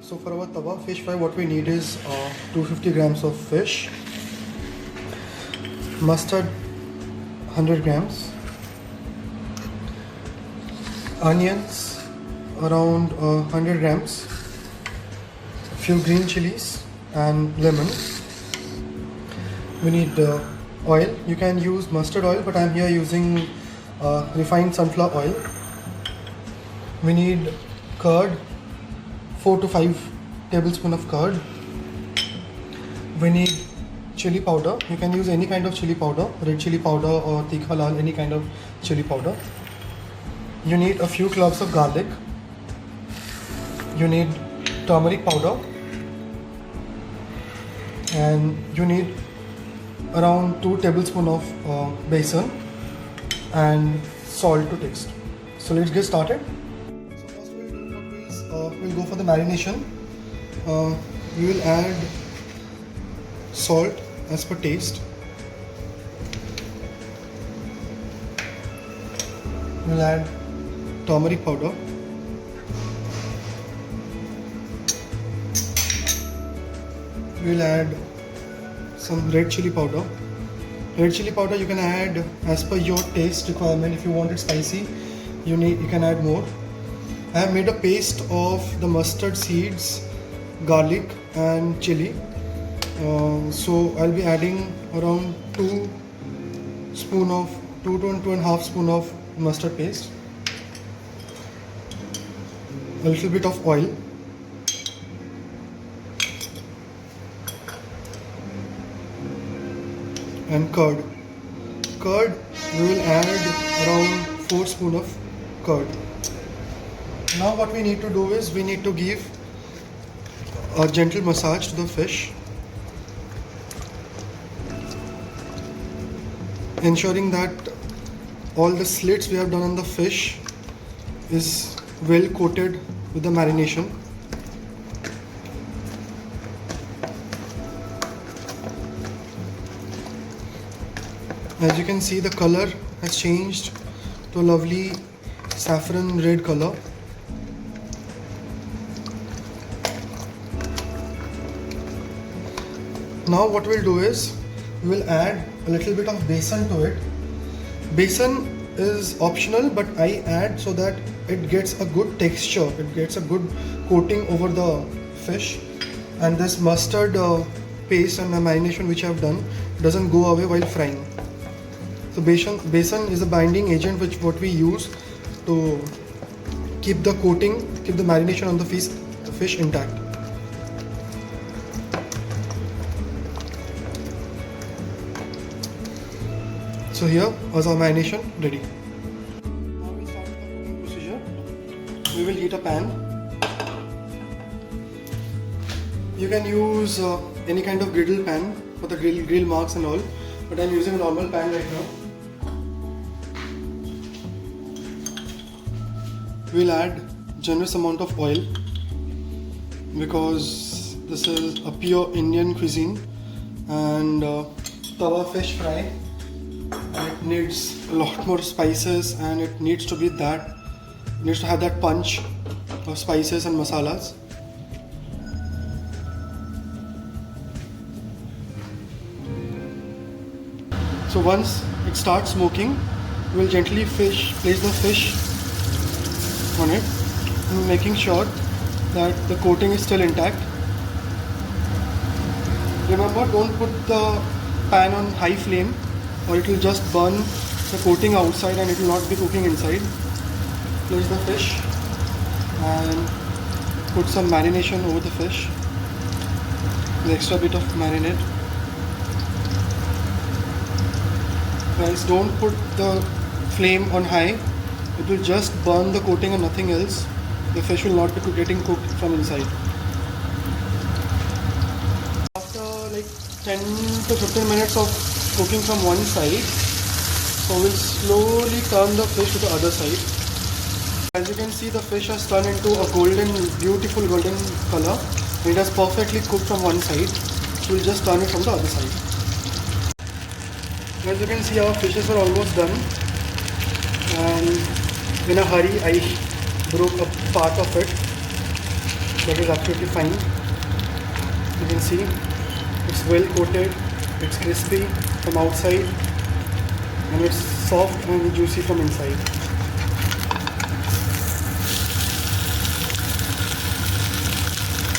So for our tawa fish fry, what we need is 250 grams of fish, mustard 100 grams, onions around 100 grams, few green chilies and lemon. We need oil. You can use mustard oil, but I'm here using refined sunflower oil. We need curd, 4 to 5 tablespoons of curd. We need chili powder. You can use any kind of chili powder, red chili powder or tikha lal, any kind of chili powder. You need a few cloves of garlic. You need turmeric powder. And you need around 2 tablespoons of besan and salt to taste. So let's get started. So first we'll go for the marination. We will add salt as per taste. We'll add turmeric powder. We'll add some red chili powder. Red chili powder you can add as per your taste requirement. If you want it spicy, you can add more. I have made a paste of the mustard seeds, garlic and chili. So I'll be adding around 2 to 2.5 spoon of mustard paste. A little bit of oil. And curd. Curd, we will add around 4 spoons of curd. Now what we need to do is we need to give a gentle massage to the fish, ensuring that all the slits we have done on the fish is well coated with the marination. As you can see, the color has changed to a lovely saffron red color. Now what we'll do is we'll add a little bit of besan to it. Besan is optional, but I add so that it gets a good texture, it gets a good coating over the fish, and this mustard paste and the marination which I've done doesn't go away while frying. So besan is a binding agent what we use to keep the coating, keep the marination on the fish intact. So here is our marination ready. Now we'll start with the cooking procedure. We will heat a pan. You can use any kind of griddle pan for the grill marks and all, but I'm using a normal pan right now. We'll add generous amount of oil because this is a pure Indian cuisine and tawa fish fry. It needs a lot more spices and it needs to have that punch of spices and masalas. So once it starts smoking, we'll gently place the fish on it, making sure that the coating is still intact. Remember, don't put the pan on high flame or it will just burn the coating outside and it will not be cooking inside. Place the fish and put some marination over the fish, the extra bit of marinade. Guys, don't put the flame on high. It will just burn the coating and nothing else. The fish will not be getting cooked from inside. After like 10 to 15 minutes of cooking from one side, so we'll slowly turn the fish to the other side. As you can see, the fish has turned into a beautiful golden color. It has perfectly cooked from one side. So we'll just turn it from the other side. As you can see, our fishes are almost done. And in a hurry, I broke a part of it. that is absolutely fine. You can see it's well coated, it's crispy from outside and it's soft and juicy from inside.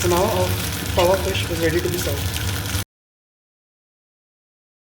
So now our tawa fish is ready to be served.